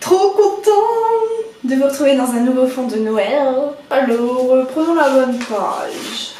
Trop contente de vous retrouver dans un nouveau fond de Noël. Alors, prenons la bonne page.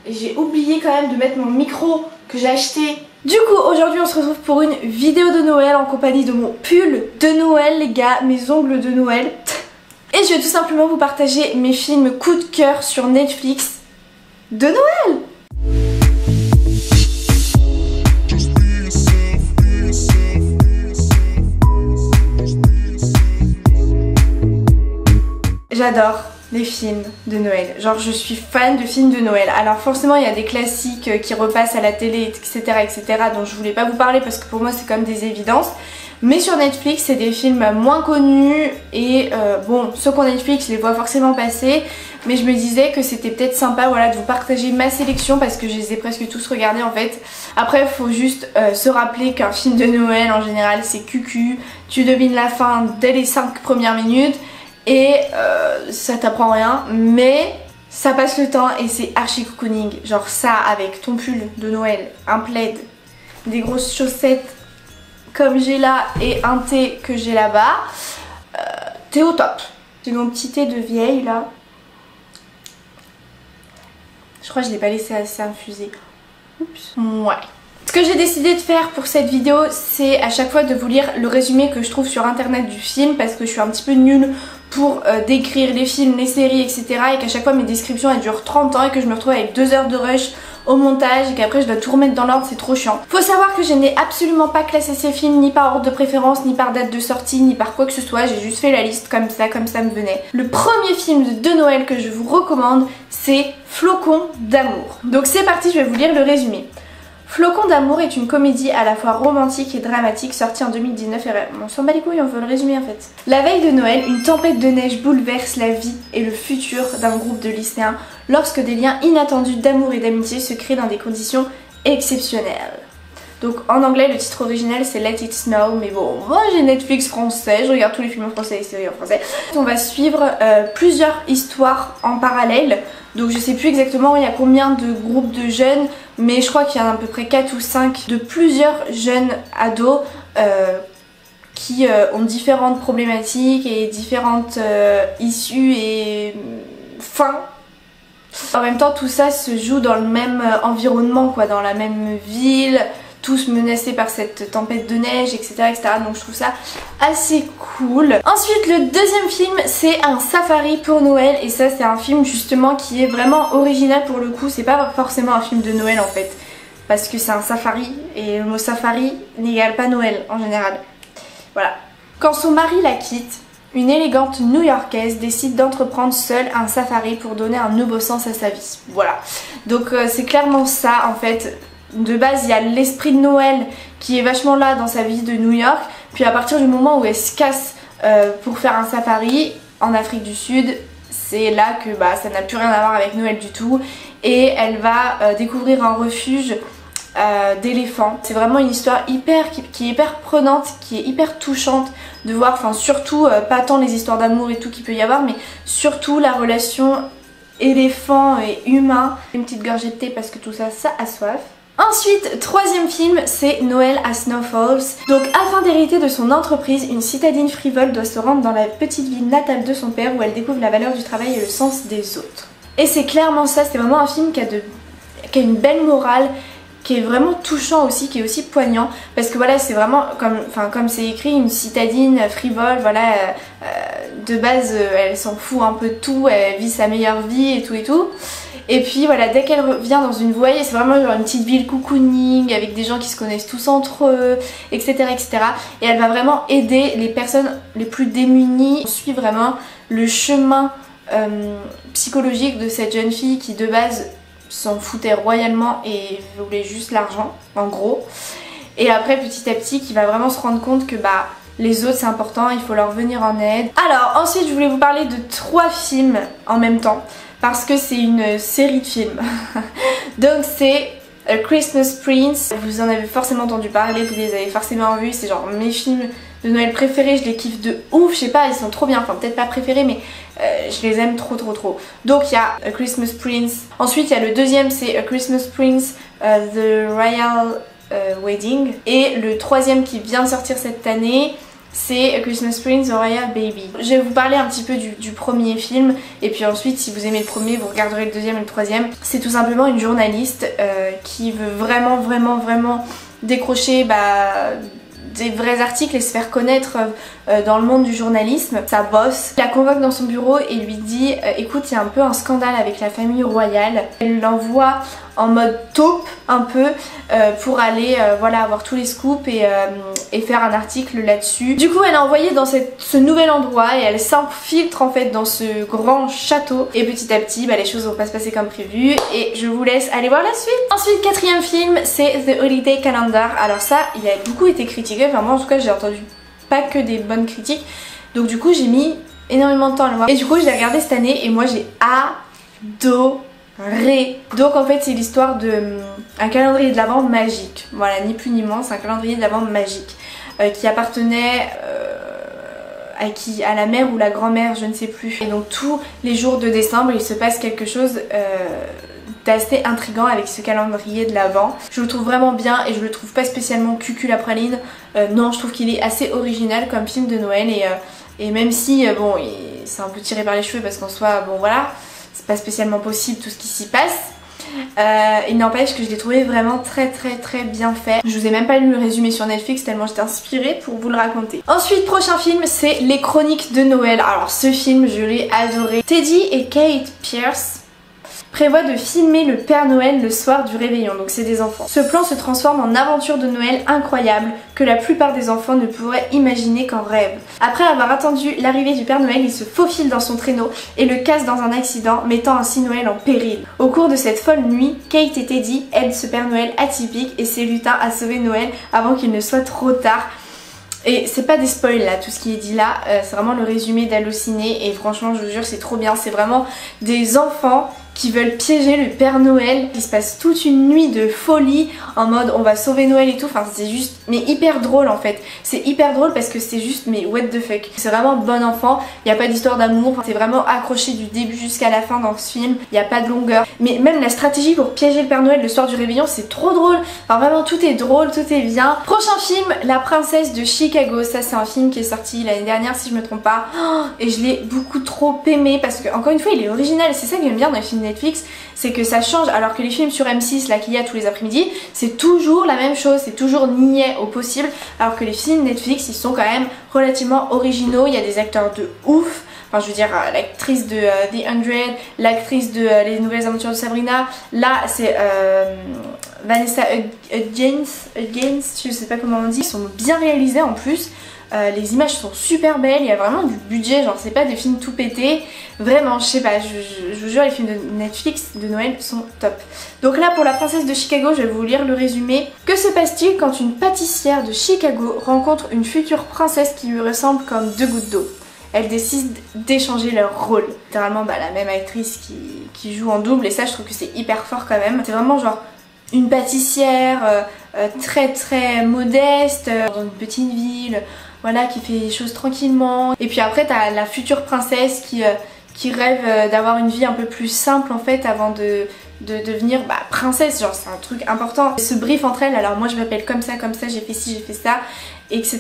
J'ai oublié quand même de mettre mon micro que j'ai acheté. Du coup, aujourd'hui on se retrouve pour une vidéo de Noël en compagnie de mon pull de Noël, les gars, mes ongles de Noël. Et je vais tout simplement vous partager mes films coup de cœur sur Netflix de Noël. J'adore les films de Noël, genre je suis fan de films de Noël. Alors forcément il y a des classiques qui repassent à la télé, etc. dont je voulais pas vous parler parce que pour moi c'est comme des évidences. Mais sur Netflix c'est des films moins connus et bon, ceux qu'on Netflix je les vois forcément passer. Mais je me disais que c'était peut-être sympa, voilà, de vous partager ma sélection parce que je les ai presque tous regardés en fait. Après il faut juste se rappeler qu'un film de Noël en général c'est cucu, tu devines la fin dès les 5 premières minutes. Et ça t'apprend rien, mais ça passe le temps et c'est archi cocooning. Genre ça avec ton pull de Noël, un plaid, des grosses chaussettes comme j'ai là et un thé que j'ai là-bas, t'es au top. J'ai mon petit thé de vieille là. Je crois que je l'ai pas laissé assez infuser. Oups. Ouais. Ce que j'ai décidé de faire pour cette vidéo, c'est à chaque fois de vous lire le résumé que je trouve sur internet du film parce que je suis un petit peu nulle pour décrire les films, les séries, etc. Et qu'à chaque fois mes descriptions elles durent 30 ans et que je me retrouve avec 2 heures de rush au montage et qu'après je dois tout remettre dans l'ordre, c'est trop chiant. Faut savoir que je n'ai absolument pas classé ces films ni par ordre de préférence, ni par date de sortie, ni par quoi que ce soit. J'ai juste fait la liste comme ça me venait. Le premier film de Noël que je vous recommande, c'est Flocons d'amour. Donc c'est parti, je vais vous lire le résumé. Flocons d'amour est une comédie à la fois romantique et dramatique sortie en 2019 et on s'en bat les couilles, on veut le résumer en fait. La veille de Noël, une tempête de neige bouleverse la vie et le futur d'un groupe de lycéens lorsque des liens inattendus d'amour et d'amitié se créent dans des conditions exceptionnelles. Donc en anglais le titre original c'est Let It Snow, mais bon moi j'ai Netflix français, je regarde tous les films en français et les séries en français. On va suivre plusieurs histoires en parallèle, donc je sais plus exactement il y a combien de groupes de jeunes, mais je crois qu'il y en a à peu près 4 ou 5 de plusieurs jeunes ados qui ont différentes problématiques et différentes issues et fins. En même temps tout ça se joue dans le même environnement quoi, dans la même ville, tous menacés par cette tempête de neige, etc. Donc je trouve ça assez cool. Ensuite le deuxième film c'est un safari pour Noël et ça c'est un film justement qui est vraiment original pour le coup. C'est pas forcément un film de Noël en fait parce que c'est un safari et le mot safari n'égale pas Noël en général. Voilà. Quand son mari la quitte, une élégante New-Yorkaise décide d'entreprendre seule un safari pour donner un nouveau sens à sa vie. Voilà. Donc c'est clairement ça en fait. De base il y a l'esprit de Noël qui est vachement là dans sa vie de New York, puis à partir du moment où elle se casse pour faire un safari en Afrique du Sud, c'est là que bah, ça n'a plus rien à voir avec Noël du tout et elle va découvrir un refuge d'éléphants. C'est vraiment une histoire qui est hyper prenante, qui est hyper touchante de voir, enfin surtout pas tant les histoires d'amour et tout qu'il peut y avoir, mais surtout la relation éléphant et humain. Une petite gorgée de thé parce que tout ça, ça a soif. Ensuite, troisième film, c'est Noël à Snow Falls. Donc afin d'hériter de son entreprise, une citadine frivole doit se rendre dans la petite ville natale de son père où elle découvre la valeur du travail et le sens des autres. Et c'est clairement ça, c'est vraiment un film qui a une belle morale, qui est vraiment touchant aussi, qui est aussi poignant parce que voilà c'est vraiment comme c'est écrit, une citadine frivole, voilà de base elle s'en fout un peu de tout, elle vit sa meilleure vie et tout et puis voilà dès qu'elle revient dans une voie, c'est vraiment genre une petite ville cocooning avec des gens qui se connaissent tous entre eux, etc. et elle va vraiment aider les personnes les plus démunies. On suit vraiment le chemin psychologique de cette jeune fille qui de base s'en foutait royalement et voulait juste l'argent en gros, et après petit à petit qui va vraiment se rendre compte que bah les autres c'est important, il faut leur venir en aide. Alors ensuite je voulais vous parler de 3 films en même temps parce que c'est une série de films. Donc c'est A Christmas Prince, vous en avez forcément entendu parler, vous les avez forcément vus, c'est genre mes films de Noël préférés, je les kiffe de ouf, je sais pas, ils sont trop bien, enfin peut-être pas préférés mais je les aime trop. Donc il y a A Christmas Prince, ensuite il y a le deuxième c'est A Christmas Prince, The Royal Wedding, et le troisième qui vient de sortir cette année c'est Christmas Prince The Royal Baby. Je vais vous parler un petit peu du premier film et puis ensuite si vous aimez le premier vous regarderez le deuxième et le troisième. C'est tout simplement une journaliste qui veut vraiment décrocher des vrais articles et se faire connaître dans le monde du journalisme. Sa boss la convoque dans son bureau et lui dit écoute, il y a un peu un scandale avec la famille royale. Elle l'envoie en mode taupe un peu pour aller voilà, avoir tous les scoops et faire un article là-dessus. Du coup elle a envoyé dans ce nouvel endroit et elle s'infiltre en fait dans ce grand château et petit à petit les choses vont pas se passer comme prévu et je vous laisse aller voir la suite. Ensuite, quatrième film, c'est The Holiday Calendar. Alors ça, il a beaucoup été critiqué, enfin moi en tout cas j'ai entendu pas que des bonnes critiques, donc du coup j'ai mis énormément de temps à le voir et du coup je l'ai regardé cette année et moi j'ai adoré. Donc en fait c'est l'histoire d'un calendrier de l'Avent magique, voilà, ni plus ni moins, c'est un calendrier de l'Avent magique qui appartenait à qui, à la mère ou la grand-mère, je ne sais plus. Et donc tous les jours de décembre il se passe quelque chose d'assez intriguant avec ce calendrier de l'Avent. Je le trouve vraiment bien et je le trouve pas spécialement cucul la praline. Non, je trouve qu'il est assez original comme film de Noël et même si bon c'est un peu tiré par les cheveux parce qu'en soi bon voilà c'est pas spécialement possible tout ce qui s'y passe. Il n'empêche que je l'ai trouvé vraiment très bien fait. Je vous ai même pas lu le résumé sur Netflix tellement j'étais inspirée pour vous le raconter. Ensuite, prochain film, c'est Les Chroniques de Noël. Alors ce film je l'ai adoré. Teddy et Kate Pierce prévoit de filmer le Père Noël le soir du réveillon, donc c'est des enfants. Ce plan se transforme en aventure de Noël incroyable que la plupart des enfants ne pourraient imaginer qu'en rêve. Après avoir attendu l'arrivée du Père Noël, il se faufile dans son traîneau et le casse dans un accident, mettant ainsi Noël en péril. Au cours de cette folle nuit, Kate et Teddy aident ce Père Noël atypique et ses lutins à sauver Noël avant qu'il ne soit trop tard. Et c'est pas des spoils là, tout ce qui est dit là, c'est vraiment le résumé d'Halluciné et franchement je vous jure c'est trop bien, c'est vraiment des enfants qui veulent piéger le Père Noël. Il se passe toute une nuit de folie en mode on va sauver Noël et tout, enfin c'est juste mais hyper drôle en fait. C'est hyper drôle parce que c'est juste mais what the fuck. C'est vraiment bon enfant, il n'y a pas d'histoire d'amour, c'est vraiment accroché du début jusqu'à la fin dans ce film, il n'y a pas de longueur. Mais même la stratégie pour piéger le Père Noël le soir du réveillon c'est trop drôle, enfin vraiment tout est drôle, tout est bien. Prochain film, La Princesse de Chicago, ça c'est un film qui est sorti l'année dernière si je me trompe pas et je l'ai beaucoup trop aimé parce que encore une fois il est original, c'est ça que j'aime bien dans les films Netflix, c'est que ça change alors que les films sur M6 là qu'il y a tous les après-midi c'est toujours la même chose, c'est toujours niais au possible alors que les films Netflix ils sont quand même relativement originaux, il y a des acteurs de ouf. Enfin je veux dire l'actrice de The 100, l'actrice de Les Nouvelles Aventures de Sabrina, là c'est Vanessa Hudgens, je sais pas comment on dit, ils sont bien réalisés en plus. Les images sont super belles, il y a vraiment du budget, genre c'est pas des films tout pétés, vraiment je sais pas, je vous jure les films de Netflix de Noël sont top. Donc là pour La Princesse de Chicago, je vais vous lire le résumé. Que se passe-t-il quand une pâtissière de Chicago rencontre une future princesse qui lui ressemble comme deux gouttes d'eau? Elles décident d'échanger leur rôle. Littéralement la même actrice qui joue en double et ça je trouve que c'est hyper fort quand même. C'est vraiment genre une pâtissière très modeste dans une petite ville, voilà, qui fait les choses tranquillement. Et puis après t'as la future princesse qui rêve d'avoir une vie un peu plus simple en fait avant de devenir princesse, genre c'est un truc important. Ce brief entre elles, alors moi je m'appelle comme ça, j'ai fait ci, j'ai fait ça, etc.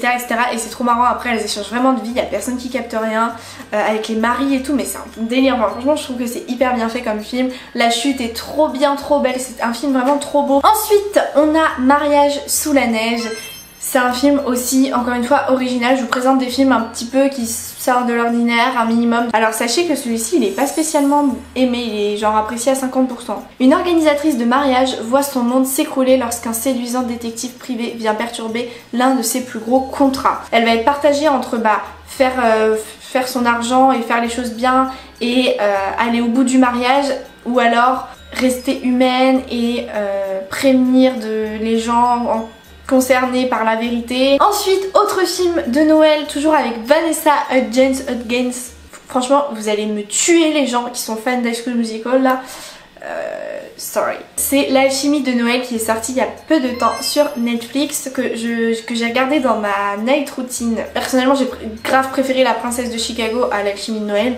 et c'est trop marrant. Après elles échangent vraiment de vie, il y a personne qui capte rien, avec les maris et tout, mais c'est un délire. Enfin, franchement je trouve que c'est hyper bien fait comme film, la chute est trop bien, trop belle, c'est un film vraiment trop beau. Ensuite on a Mariage sous la neige. C'est un film aussi, encore une fois, original. Je vous présente des films un petit peu qui sortent de l'ordinaire, un minimum. Alors sachez que celui-ci, il est pas spécialement aimé, il est genre apprécié à 50%. Une organisatrice de mariage voit son monde s'écrouler lorsqu'un séduisant détective privé vient perturber l'un de ses plus gros contrats. Elle va être partagée entre faire son argent et faire les choses bien et aller au bout du mariage, ou alors rester humaine et prévenir les gens concernés par la vérité. Ensuite, autre film de Noël, toujours avec Vanessa Hudgens. Franchement, vous allez me tuer les gens qui sont fans d'High School Musical là. Sorry. C'est L'Alchimie de Noël qui est sorti il y a peu de temps sur Netflix, que j'ai regardé dans ma night routine. Personnellement, j'ai grave préféré La Princesse de Chicago à L'Alchimie de Noël.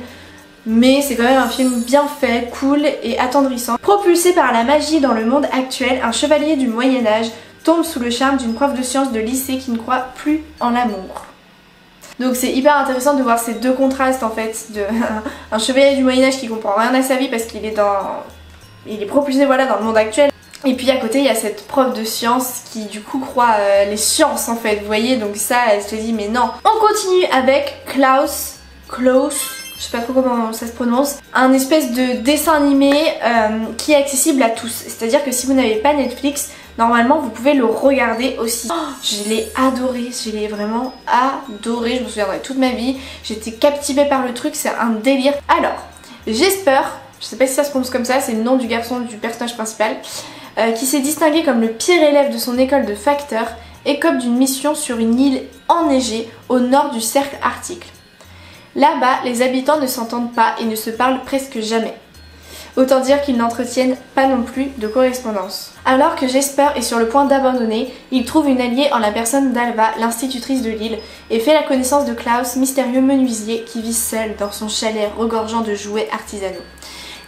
Mais c'est quand même un film bien fait, cool et attendrissant. Propulsé par la magie dans le monde actuel, un chevalier du Moyen-Âge tombe sous le charme d'une prof de sciences de lycée qui ne croit plus en l'amour. Donc c'est hyper intéressant de voir ces deux contrastes en fait, de un chevalier du Moyen-Âge qui comprend rien à sa vie parce qu'il est il est propulsé voilà dans le monde actuel. Et puis à côté il y a cette prof de sciences qui du coup croit les sciences en fait, vous voyez, donc ça elle se dit mais non. On continue avec Klaus, je sais pas trop comment ça se prononce, un espèce de dessin animé qui est accessible à tous. C'est-à-dire que si vous n'avez pas Netflix, normalement vous pouvez le regarder aussi. Oh, je l'ai adoré, je l'ai vraiment adoré, je me souviendrai toute ma vie. J'étais captivée par le truc, c'est un délire. Alors, Jesper, je sais pas si ça se prononce comme ça, c'est le nom du garçon du personnage principal, qui s'est distingué comme le pire élève de son école de facteur, écope d'une mission sur une île enneigée au nord du cercle arctique. Là-bas, les habitants ne s'entendent pas et ne se parlent presque jamais. Autant dire qu'ils n'entretiennent pas non plus de correspondance. Alors que Jesper est sur le point d'abandonner, il trouve une alliée en la personne d'Alva, l'institutrice de l'île, et fait la connaissance de Klaus, mystérieux menuisier qui vit seul dans son chalet regorgeant de jouets artisanaux.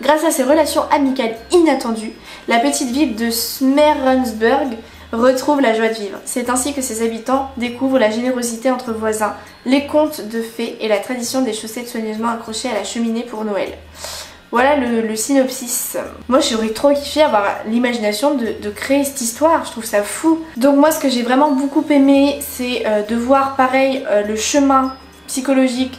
Grâce à ses relations amicales inattendues, la petite ville de Smerensburg retrouve la joie de vivre. C'est ainsi que ses habitants découvrent la générosité entre voisins, les contes de fées et la tradition des chaussettes soigneusement accrochées à la cheminée pour Noël. Voilà le synopsis. Moi j'aurais trop kiffé avoir l'imagination de créer cette histoire, je trouve ça fou. Donc moi ce que j'ai vraiment beaucoup aimé c'est de voir pareil le chemin psychologique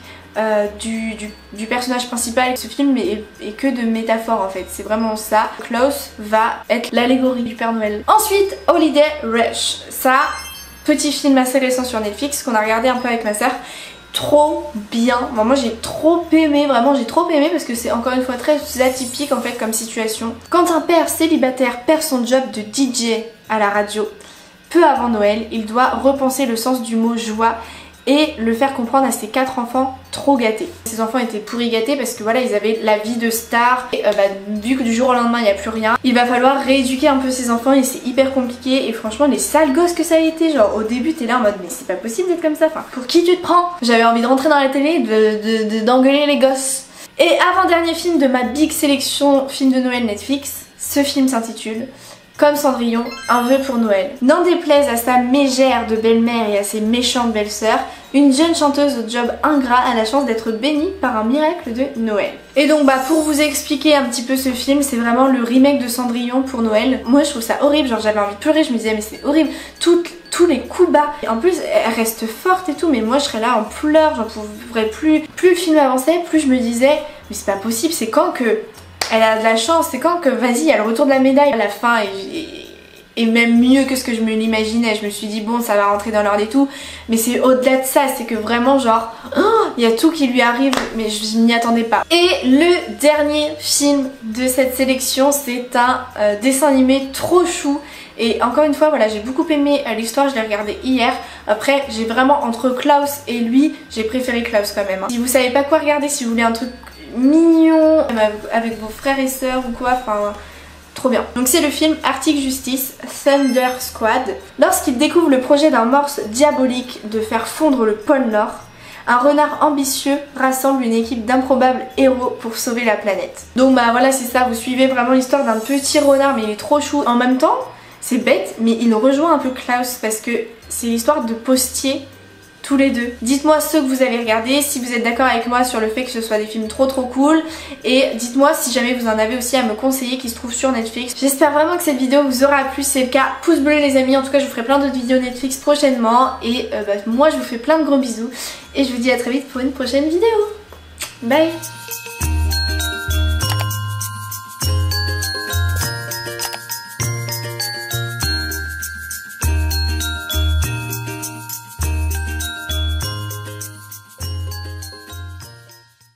du personnage principal. Ce film est que de métaphores en fait, c'est vraiment ça. Klaus va être l'allégorie du Père Noël. Ensuite, Holiday Rush. Ça, petit film assez récent sur Netflix qu'on a regardé un peu avec ma soeur. Trop bien, enfin, moi j'ai trop aimé, vraiment j'ai trop aimé parce que c'est encore une fois très atypique en fait comme situation. Quand un père célibataire perd son job de DJ à la radio, peu avant Noël, il doit repenser le sens du mot joie et le faire comprendre à ses 4 enfants trop gâtés. Ces enfants étaient pourri gâtés parce que voilà, ils avaient la vie de star et vu que du jour au lendemain il n'y a plus rien, il va falloir rééduquer un peu ces enfants et c'est hyper compliqué. Et franchement les sales gosses que ça a été, genre au début t'es là en mode mais c'est pas possible d'être comme ça, enfin pour qui tu te prends? J'avais envie de rentrer dans la télé, d'engueuler les gosses. Et avant-dernier film de ma big sélection film de Noël Netflix, ce film s'intitule Comme Cendrillon, un vœu pour Noël. N'en déplaise à sa mégère de belle-mère et à ses méchantes belles-sœurs, une jeune chanteuse au job ingrat a la chance d'être bénie par un miracle de Noël. Et donc pour vous expliquer un petit peu ce film, c'est vraiment le remake de Cendrillon pour Noël. Moi je trouve ça horrible, genre j'avais envie de pleurer, je me disais mais c'est horrible, tous les coups bas. En plus elle reste forte et tout, mais moi je serais là en pleurs, j'en pourrais plus. Plus le film avançait, plus je me disais mais c'est pas possible, c'est quand que elle a de la chance, c'est quand que vas-y il y a le retour de la médaille à la fin et même mieux que ce que je me l'imaginais. Je me suis dit bon ça va rentrer dans l'ordre et tout, mais c'est au-delà de ça, c'est que vraiment genre il y a tout qui lui arrive mais je m'y attendais pas. Et le dernier film de cette sélection c'est un dessin animé trop chou. Et encore une fois voilà, j'ai beaucoup aimé l'histoire, je l'ai regardé hier. Après j'ai vraiment entre Klaus et lui, j'ai préféré Klaus quand même. Si vous savez pas quoi regarder, si vous voulez un truc mignon avec vos frères et sœurs ou quoi, enfin trop bien. Donc c'est le film Arctic Justice Thunder Squad. Lorsqu'il découvre le projet d'un morse diabolique de faire fondre le pôle Nord, un renard ambitieux rassemble une équipe d'improbables héros pour sauver la planète. Donc voilà c'est ça, vous suivez vraiment l'histoire d'un petit renard mais il est trop chou. En même temps c'est bête mais il rejoint un peu Klaus parce que c'est l'histoire de postiers tous les deux. Dites-moi ceux que vous avez regardés, si vous êtes d'accord avec moi sur le fait que ce soit des films trop cool, et dites-moi si jamais vous en avez aussi à me conseiller qui se trouvent sur Netflix. J'espère vraiment que cette vidéo vous aura plu, si c'est le cas, pouce bleu les amis. En tout cas je vous ferai plein d'autres vidéos Netflix prochainement et moi je vous fais plein de gros bisous et je vous dis à très vite pour une prochaine vidéo. Bye.